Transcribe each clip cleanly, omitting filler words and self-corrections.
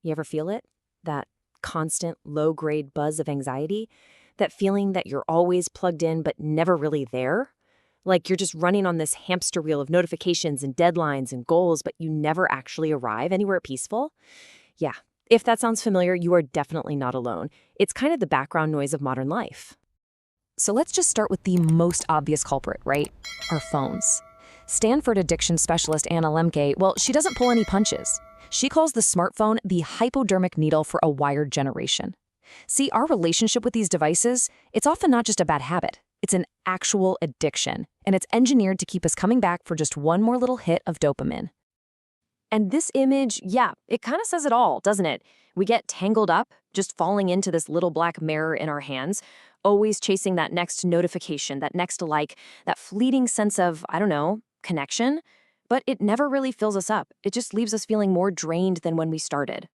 You ever feel it? That constant low-grade buzz of anxiety? That feeling that you're always plugged in but never really there? Like you're just running on this hamster wheel of notifications and deadlines and goals, but you never actually arrive anywhere peaceful? Yeah, if that sounds familiar, you are definitely not alone. It's kind of the background noise of modern life. So let's just start with the most obvious culprit, right? Our phones. Stanford addiction specialist Anna Lemke, well, she doesn't pull any punches. She calls the smartphone the hypodermic needle for a wired generation. See, our relationship with these devices, it's often not just a bad habit. It's an actual addiction, and it's engineered to keep us coming back for just one more little hit of dopamine. And this image, yeah, it kind of says it all, doesn't it? We get tangled up, just falling into this little black mirror in our hands, always chasing that next notification, that next like, that fleeting sense of, I don't know, connection. But it never really fills us up. It just leaves us feeling more drained than when we started.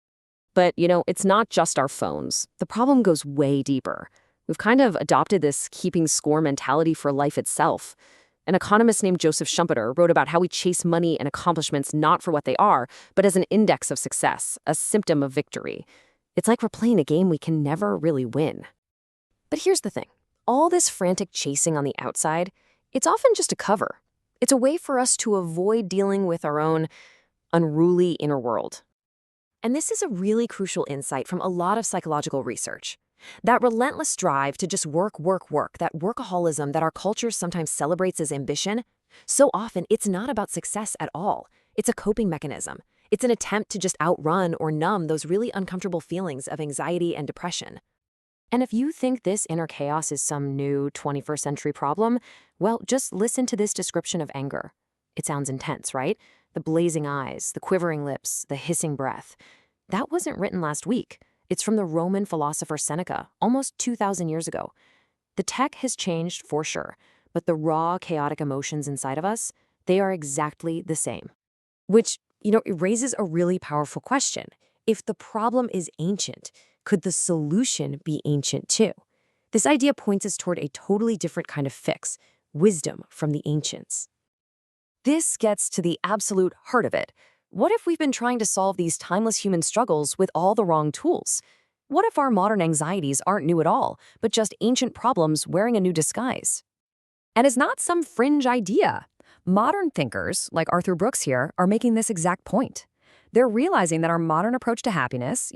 But, it's not just our phones. The problem goes way deeper. We've kind of adopted this keeping score mentality for life itself. An economist named Joseph Schumpeter wrote about how we chase money and accomplishments not for what they are, but as an index of success, a symptom of victory. It's like we're playing a game we can never really win. But here's the thing. All this frantic chasing on the outside, it's often just a cover. It's a way for us to avoid dealing with our own unruly inner world. And this is a really crucial insight from a lot of psychological research. That relentless drive to just work, that workaholism that our culture sometimes celebrates as ambition, so often it's not about success at all. It's a coping mechanism. It's an attempt to just outrun or numb those really uncomfortable feelings of anxiety and depression. And if you think this inner chaos is some new 21st century problem, well, just listen to this description of anger. It sounds intense, right? The blazing eyes, the quivering lips, the hissing breath. That wasn't written last week. It's from the Roman philosopher Seneca, almost 2,000 years ago. The tech has changed for sure, but the raw, chaotic emotions inside of us, they are exactly the same. Which, it raises a really powerful question. If the problem is ancient, could the solution be ancient too? This idea points us toward a totally different kind of fix, wisdom from the ancients. This gets to the absolute heart of it. What if we've been trying to solve these timeless human struggles with all the wrong tools? What if our modern anxieties aren't new at all, but just ancient problems wearing a new disguise? And it's not some fringe idea. Modern thinkers, like Arthur Brooks here, are making this exact point. They're realizing that our modern approach to happiness,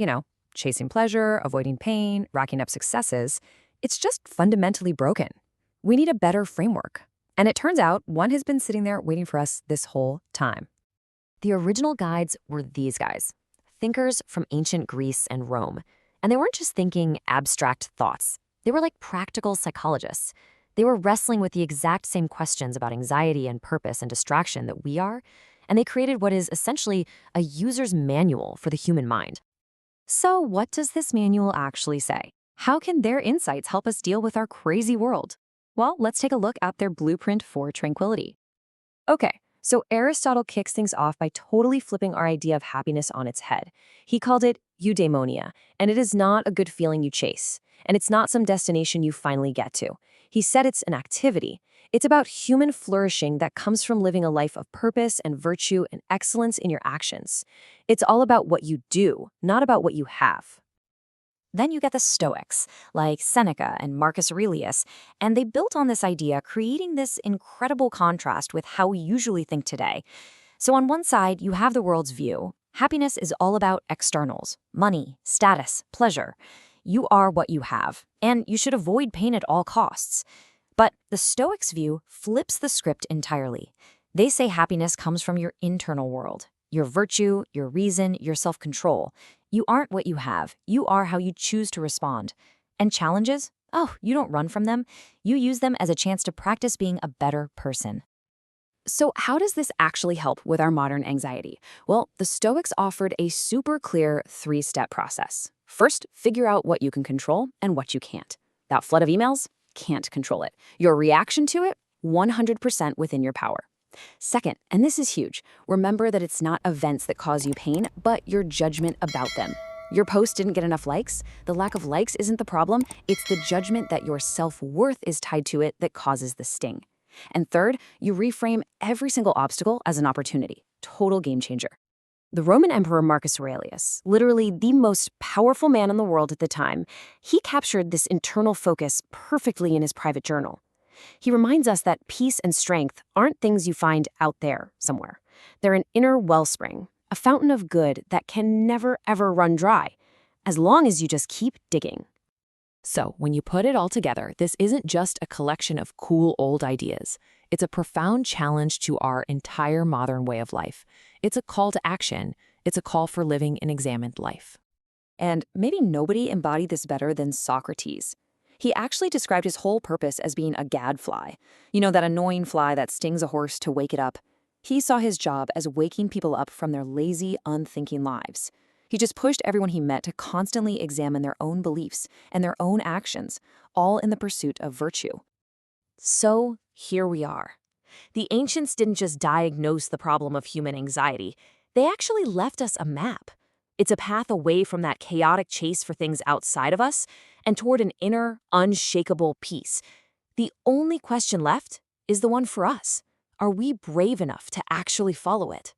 chasing pleasure, avoiding pain, racking up successes, it's just fundamentally broken. We need a better framework. And it turns out one has been sitting there waiting for us this whole time. The original guides were these guys, thinkers from ancient Greece and Rome. And they weren't just thinking abstract thoughts. They were like practical psychologists. They were wrestling with the exact same questions about anxiety and purpose and distraction that we are. And they created what is essentially a user's manual for the human mind. So what does this manual actually say? How can their insights help us deal with our crazy world? Well, let's take a look at their blueprint for tranquility. Okay, so Aristotle kicks things off by totally flipping our idea of happiness on its head. He called it eudaimonia, and it is not a good feeling you chase, and it's not some destination you finally get to. He said it's an activity. It's about human flourishing that comes from living a life of purpose and virtue and excellence in your actions. It's all about what you do, not about what you have. Then you get the Stoics, like Seneca and Marcus Aurelius, and they built on this idea, creating this incredible contrast with how we usually think today. So on one side, you have the world's view. Happiness is all about externals, money, status, pleasure. You are what you have, and you should avoid pain at all costs. But the Stoics' view flips the script entirely. They say happiness comes from your internal world, your virtue, your reason, your self-control. You aren't what you have. You are how you choose to respond. And challenges? Oh, you don't run from them. You use them as a chance to practice being a better person. So how does this actually help with our modern anxiety? Well, the Stoics offered a super clear 3-step process. First, figure out what you can control and what you can't. That flood of emails? Can't control it. Your reaction to it? 100% within your power. Second, and this is huge, remember that it's not events that cause you pain, but your judgment about them. Your post didn't get enough likes. The lack of likes isn't the problem. It's the judgment that your self-worth is tied to it that causes the sting. And third, you reframe every single obstacle as an opportunity. Total game changer. The Roman Emperor Marcus Aurelius, literally the most powerful man in the world at the time, he captured this internal focus perfectly in his private journal. He reminds us that peace and strength aren't things you find out there somewhere. They're an inner wellspring, a fountain of good that can never ever run dry, as long as you just keep digging. So, when you put it all together, this isn't just a collection of cool old ideas. It's a profound challenge to our entire modern way of life. It's a call to action. It's a call for living an examined life. And maybe nobody embodied this better than Socrates. He actually described his whole purpose as being a gadfly. You know, that annoying fly that stings a horse to wake it up. He saw his job as waking people up from their lazy, unthinking lives. He just pushed everyone he met to constantly examine their own beliefs and their own actions, all in the pursuit of virtue. So, here we are. The ancients didn't just diagnose the problem of human anxiety, they actually left us a map. It's a path away from that chaotic chase for things outside of us and toward an inner, unshakable peace. The only question left is the one for us. Are we brave enough to actually follow it?